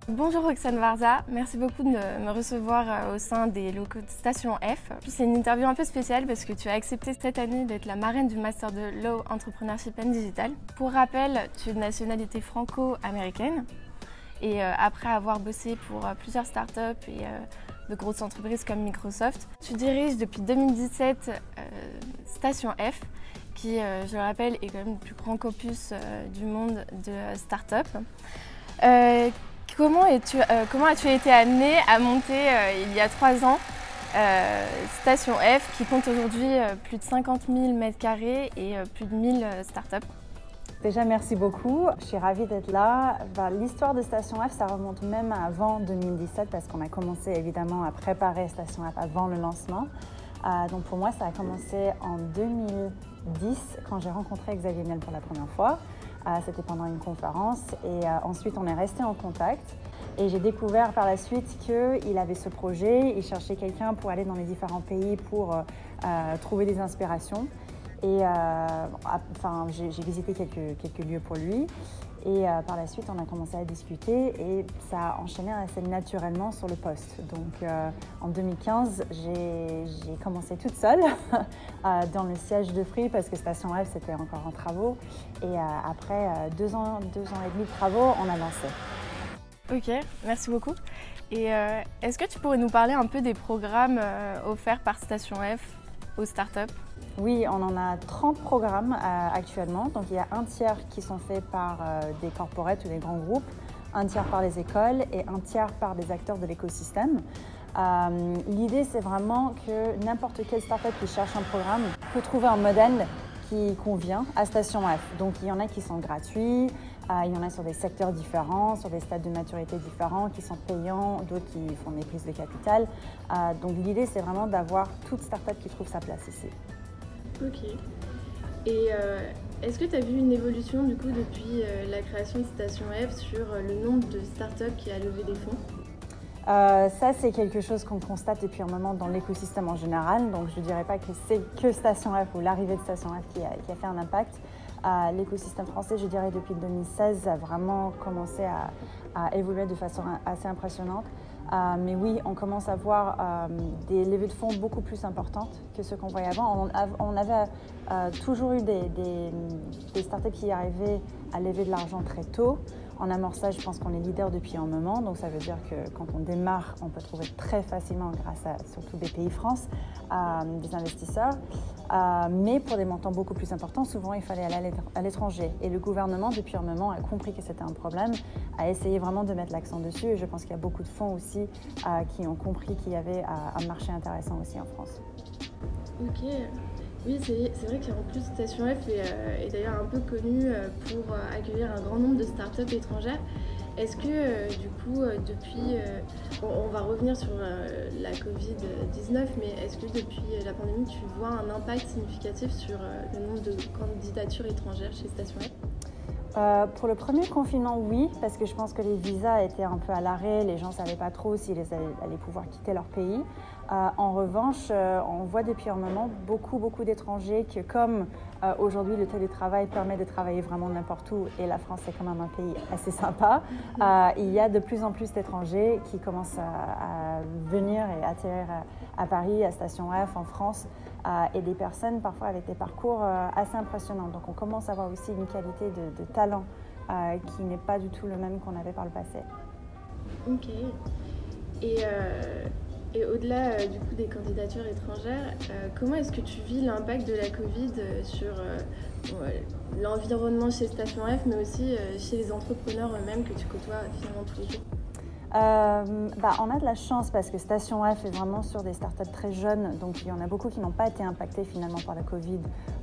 Bonjour Roxane Varza, merci beaucoup de me recevoir au sein des locaux de Station F. C'est une interview un peu spéciale parce que tu as accepté cette année d'être la marraine du Master de Law Entrepreneurship and Digital. Pour rappel, tu es de nationalité franco-américaine et après avoir bossé pour plusieurs startups et de grosses entreprises comme Microsoft, tu diriges depuis 2017 Station F qui, je le rappelle, est quand même le plus grand campus du monde de start-up. Comment as-tu été amenée à monter il y a 3 ans Station F qui compte aujourd'hui plus de 50 000 m² et plus de 1000 startups? Déjà, merci beaucoup. Je suis ravie d'être là. L'histoire de Station F, ça remonte même avant 2017 parce qu'on a commencé évidemment à préparer Station F avant le lancement. Donc pour moi, ça a commencé en 2010 quand j'ai rencontré Xavier Niel pour la première fois. C'était pendant une conférence et ensuite on est resté en contact. Et j'ai découvert par la suite qu'il avait ce projet, il cherchait quelqu'un pour aller dans les différents pays pour trouver des inspirations. Et j'ai visité quelques lieux pour lui. Et par la suite, on a commencé à discuter et ça a enchaîné assez naturellement sur le poste. Donc en 2015, j'ai commencé toute seule dans le siège de Free parce que Station F, c'était encore en travaux. Et après 2 ans et demi de travaux, on a lancé. Ok, merci beaucoup. Et est-ce que tu pourrais nous parler un peu des programmes offerts par Station F aux startups? Oui, on en a 30 programmes actuellement. Donc il y a un tiers qui sont faits par des corporates ou des grands groupes, un tiers par les écoles et un tiers par des acteurs de l'écosystème. L'idée, c'est vraiment que n'importe quelle startup qui cherche un programme peut trouver un modèle qui convient à Station F. Donc il y en a qui sont gratuits, il y en a sur des secteurs différents, sur des stades de maturité différents, qui sont payants, d'autres qui font des prises de capital. Donc l'idée, c'est vraiment d'avoir toute startup qui trouve sa place ici. Ok. Et est-ce que tu as vu une évolution du coup depuis la création de Station F sur le nombre de startups qui a levé des fonds? Ça, c'est quelque chose qu'on constate depuis un moment dans l'écosystème en général. Donc, je ne dirais pas que c'est que Station F ou l'arrivée de Station F qui a fait un impact. L'écosystème français, je dirais, depuis 2016, a vraiment commencé à évoluer de façon assez impressionnante. Mais oui, on commence à voir des levées de fonds beaucoup plus importantes que ce qu'on voyait avant. On avait toujours eu des startups qui arrivaient à lever de l'argent très tôt. En amorçage, je pense qu'on est leader depuis un moment, donc ça veut dire que quand on démarre, on peut trouver très facilement, grâce à surtout BPI France, des investisseurs. Mais pour des montants beaucoup plus importants, souvent il fallait aller à l'étranger. Et le gouvernement, depuis un moment, a compris que c'était un problème, a essayé vraiment de mettre l'accent dessus. Et je pense qu'il y a beaucoup de fonds aussi qui ont compris qu'il y avait un marché intéressant aussi en France. Ok. Oui, c'est vrai qu'en plus, Station F est d'ailleurs un peu connue pour accueillir un grand nombre de startups étrangères. Est-ce que du coup, depuis, on va revenir sur la Covid-19, mais est-ce que depuis la pandémie, tu vois un impact significatif sur le nombre de candidatures étrangères chez Station F? Pour le premier confinement, oui, parce que je pense que les visas étaient un peu à l'arrêt, les gens ne savaient pas trop s'ils allaient pouvoir quitter leur pays. En revanche, on voit depuis un moment beaucoup d'étrangers que comme aujourd'hui le télétravail permet de travailler vraiment n'importe où et la France est quand même un pays assez sympa, il y a de plus en plus d'étrangers qui commencent à venir et atterrir à Paris, à Station F, en France, et des personnes parfois avec des parcours assez impressionnants. Donc on commence à voir aussi une qualité de talent qui n'est pas du tout le même qu'on avait par le passé. Ok. Et au-delà du coup des candidatures étrangères, comment est-ce que tu vis l'impact de la Covid sur l'environnement chez Station F, mais aussi chez les entrepreneurs eux-mêmes que tu côtoies finalement tous les jours? On a de la chance parce que Station F est vraiment sur des startups très jeunes, donc il y en a beaucoup qui n'ont pas été impactés finalement par la Covid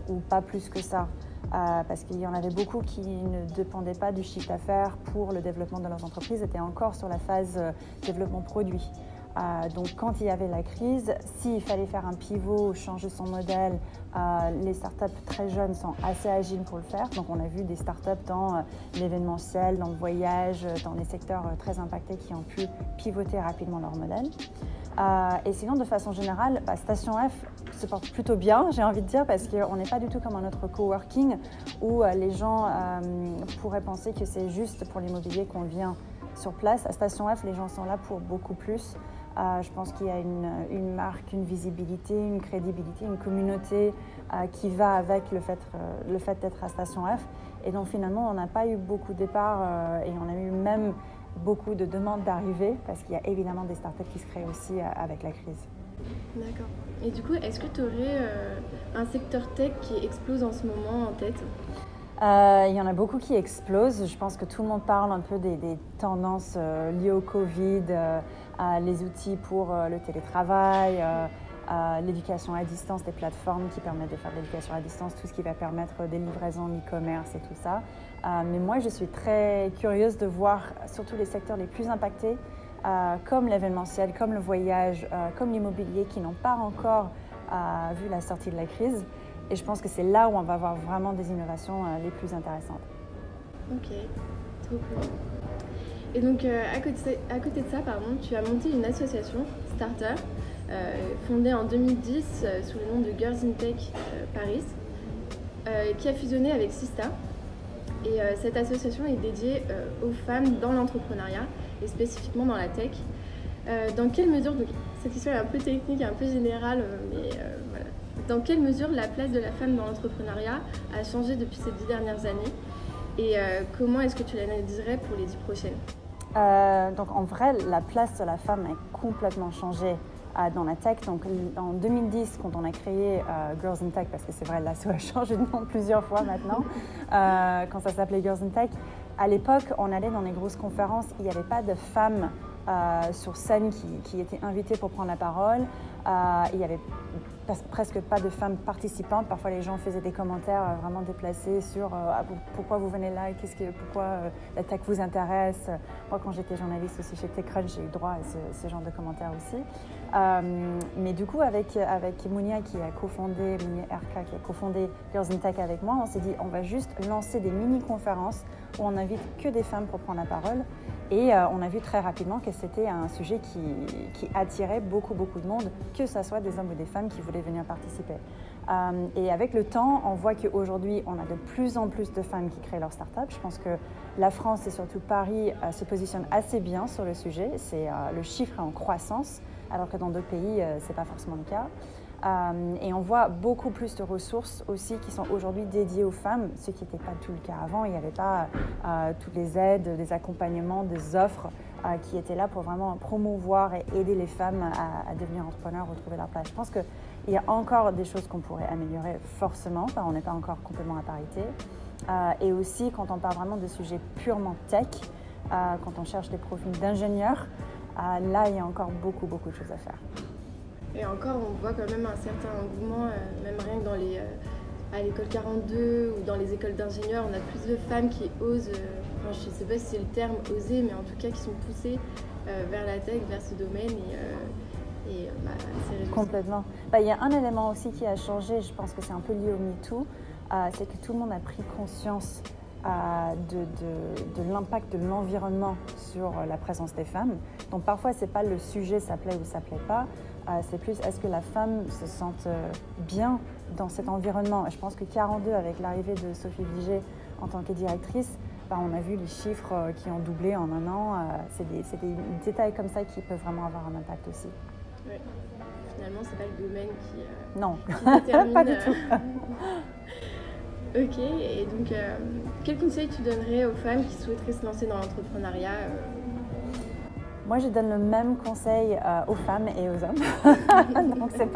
ou pas plus que ça, parce qu'il y en avait beaucoup qui ne dépendaient pas du chiffre d'affaires pour le développement de leurs entreprises, étaient encore sur la phase développement produit. Donc quand il y avait la crise, s'il fallait faire un pivot, changer son modèle, les startups très jeunes sont assez agiles pour le faire. Donc on a vu des startups dans l'événementiel, dans le voyage, dans les secteurs très impactés qui ont pu pivoter rapidement leur modèle. Et sinon, de façon générale, Station F se porte plutôt bien, j'ai envie de dire, parce qu'on n'est pas du tout comme un autre coworking où les gens pourraient penser que c'est juste pour l'immobilier qu'on vient sur place. À Station F, les gens sont là pour beaucoup plus. Je pense qu'il y a une marque, une visibilité, une crédibilité, une communauté qui va avec le fait d'être à Station F. Et donc finalement, on n'a pas eu beaucoup de départs et on a eu même beaucoup de demandes d'arrivée parce qu'il y a évidemment des startups qui se créent aussi avec la crise. D'accord. Et du coup, est-ce que tu aurais un secteur tech qui explose en ce moment en tête ? Il y en a beaucoup qui explosent. Je pense que tout le monde parle un peu des tendances liées au Covid, les outils pour le télétravail, l'éducation à distance, des plateformes qui permettent de faire de l'éducation à distance, tout ce qui va permettre des livraisons, l'e-commerce et tout ça. Mais moi, je suis très curieuse de voir surtout les secteurs les plus impactés, comme l'événementiel, comme le voyage, comme l'immobilier, qui n'ont pas encore vu la sortie de la crise. Et je pense que c'est là où on va avoir vraiment des innovations les plus intéressantes. Ok, trop cool. Et donc, à côté de ça, tu as monté une association, Starter, fondée en 2010 sous le nom de Girls in Tech Paris, qui a fusionné avec Sista. Et cette association est dédiée aux femmes dans l'entrepreneuriat et spécifiquement dans la tech. Dans quelle mesure, donc cette question est un peu technique, un peu générale, mais voilà. Dans quelle mesure la place de la femme dans l'entrepreneuriat a changé depuis ces 10 dernières années et comment est-ce que tu l'analyserais pour les 10 prochaines ? Donc en vrai, la place de la femme a complètement changé dans la tech. Donc en 2010, quand on a créé Girls in Tech, parce que c'est vrai, l'asso a changé de nom plusieurs fois maintenant, quand ça s'appelait Girls in Tech, à l'époque, on allait dans les grosses conférences, il n'y avait pas de femmes sur scène qui étaient invitées pour prendre la parole. Il n'y avait presque pas de femmes participantes. Parfois, les gens faisaient des commentaires vraiment déplacés sur pourquoi vous venez là, pourquoi la tech vous intéresse. Moi, quand j'étais journaliste aussi chez TechCrunch, j'ai eu droit à ce genre de commentaires aussi. Mais du coup, avec Mounia qui a cofondé, Mounia RK qui a cofondé Girls in Tech avec moi, on s'est dit on va juste lancer des mini-conférences où on n'invite que des femmes pour prendre la parole. Et on a vu très rapidement que c'était un sujet qui attirait beaucoup de monde, que ce soit des hommes ou des femmes qui voulaient venir participer. Et avec le temps, on voit qu'aujourd'hui, on a de plus en plus de femmes qui créent leur start-up. Je pense que la France et surtout Paris se positionnent assez bien sur le sujet. Le chiffre est en croissance, alors que dans d'autres pays, ce n'est pas forcément le cas. Et on voit beaucoup plus de ressources aussi qui sont aujourd'hui dédiées aux femmes, ce qui n'était pas tout le cas avant. Il n'y avait pas toutes les aides, des accompagnements, des offres qui étaient là pour vraiment promouvoir et aider les femmes à devenir entrepreneurs, retrouver leur place. Je pense qu'il y a encore des choses qu'on pourrait améliorer forcément. Enfin, on n'est pas encore complètement à parité. Et aussi, quand on parle vraiment de sujets purement tech, quand on cherche des profils d'ingénieurs, là, il y a encore beaucoup de choses à faire. Et encore, on voit quand même un certain engouement, même rien que à l'école 42 ou dans les écoles d'ingénieurs, on a plus de femmes qui osent, je ne sais pas si c'est le terme oser, mais en tout cas qui sont poussées vers la tech, vers ce domaine. C'est réjouissant. Complètement. Il y a un élément aussi qui a changé, je pense que c'est un peu lié au MeToo, c'est que tout le monde a pris conscience de l'impact de l'environnement sur la présence des femmes. Donc parfois, ce n'est pas le sujet, ça plaît ou ça ne plaît pas. C'est plus, est-ce que la femme se sente bien dans cet environnement ? Je pense que 42, avec l'arrivée de Sophie Viger en tant que directrice, on a vu les chiffres qui ont doublé en un an. C'est des détails comme ça qui peuvent vraiment avoir un impact aussi. Oui, finalement, ce n'est pas le domaine qui non, détermine, pas du tout. Ok, et donc, quel conseil tu donnerais aux femmes qui souhaiteraient se lancer dans l'entrepreneuriat Moi, je donne le même conseil aux femmes et aux hommes. Donc, je ne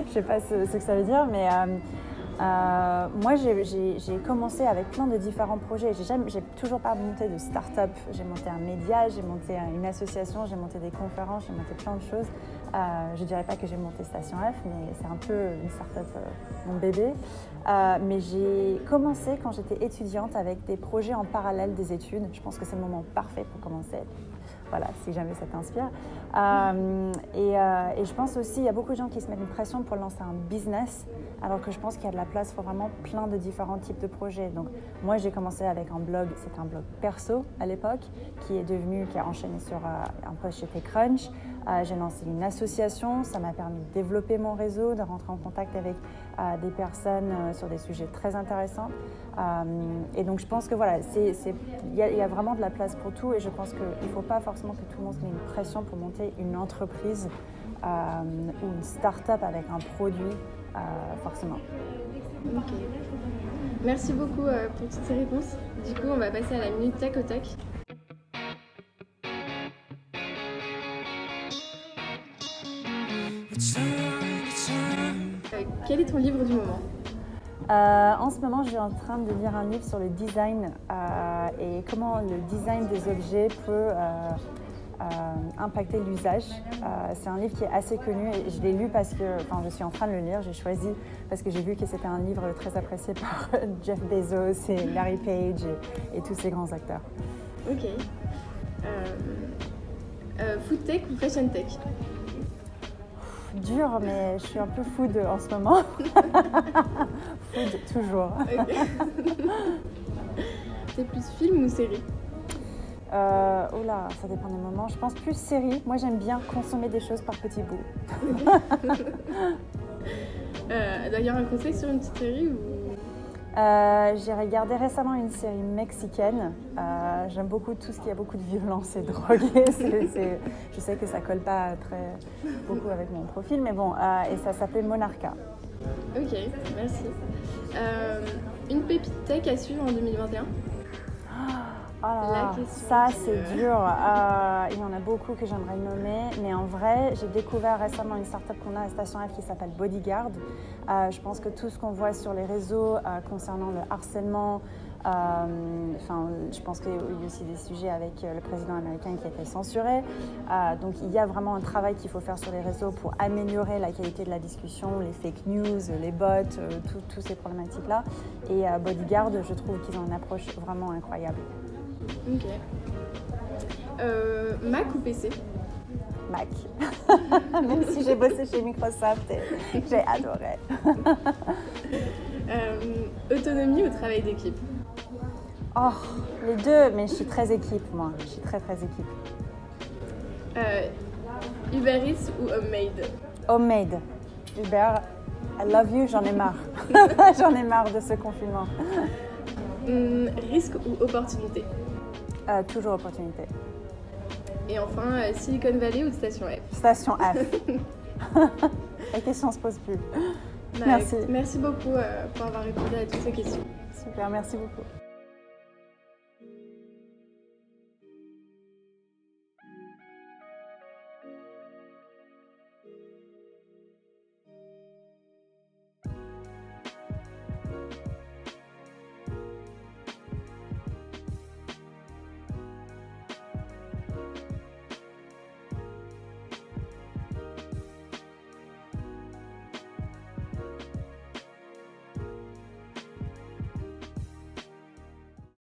sais pas ce que ça veut dire, mais moi, j'ai commencé avec plein de différents projets. J'ai toujours pas monté de start-up. J'ai monté un média, j'ai monté une association, j'ai monté des conférences, j'ai monté plein de choses. Je ne dirais pas que j'ai monté Station F, mais c'est un peu une start-up, mon bébé. Mais j'ai commencé quand j'étais étudiante avec des projets en parallèle des études. Je pense que c'est le moment parfait pour commencer. Voilà, si jamais ça t'inspire. Et je pense aussi, il y a beaucoup de gens qui se mettent une pression pour lancer un business, alors que je pense qu'il y a de la place pour vraiment plein de différents types de projets. Donc, moi, j'ai commencé avec un blog, c'était un blog perso à l'époque, qui a enchaîné sur un post chez TechCrunch. J'ai lancé une association, ça m'a permis de développer mon réseau, de rentrer en contact avec des personnes sur des sujets très intéressants. Et donc je pense que voilà, il y a vraiment de la place pour tout et je pense qu'il ne faut pas forcément que tout le monde se mette une pression pour monter une entreprise ou une start-up avec un produit, forcément. Okay. Merci beaucoup pour toutes ces réponses. Du coup, on va passer à la minute tac au tac. Quel est ton livre du moment? En ce moment, je suis en train de lire un livre sur le design et comment le design des objets peut impacter l'usage. C'est un livre qui est assez connu et je l'ai lu parce que, je suis en train de le lire, j'ai choisi parce que j'ai vu que c'était un livre très apprécié par Jeff Bezos et Larry Page et tous ces grands acteurs. Ok. Food tech ou fashion tech? Dur, mais je suis un peu food en ce moment. Food, toujours. Okay. C'est plus film ou série? Oh là, ça dépend des moments. Je pense plus série. Moi, j'aime bien consommer des choses par petits bouts. D'ailleurs, un conseil sur une petite série ou... J'ai regardé récemment une série mexicaine. J'aime beaucoup tout ce qui a beaucoup de violence et de drogue. Je sais que ça colle pas beaucoup avec mon profil, mais bon, et ça s'appelait Monarca. Ok, merci. Une pépite tech à suivre en 2021? Ça c'est dur. Il y en a beaucoup que j'aimerais nommer, mais en vrai, j'ai découvert récemment une start-up qu'on a à Station F qui s'appelle Bodyguard. Je pense que tout ce qu'on voit sur les réseaux concernant le harcèlement, je pense qu'il y a aussi des sujets avec le président américain qui a été censuré. Donc il y a vraiment un travail qu'il faut faire sur les réseaux pour améliorer la qualité de la discussion, les fake news, les bots, toutes ces problématiques-là. Et Bodyguard, je trouve qu'ils ont une approche vraiment incroyable. Ok. Mac ou PC? Mac. Même si j'ai bossé chez Microsoft et j'ai adoré. Autonomie ou travail d'équipe? Oh, les deux, mais je suis très équipe, moi. Je suis très équipe. Uber Eats ou Homemade? Homemade. Uber, I love you, j'en ai marre. J'en ai marre de ce confinement. Risque ou opportunité? Toujours opportunité. Et enfin, Silicon Valley ou Station F? Station F. La question ne se pose plus. Merci. Merci beaucoup pour avoir répondu à toutes ces questions. Super, merci beaucoup.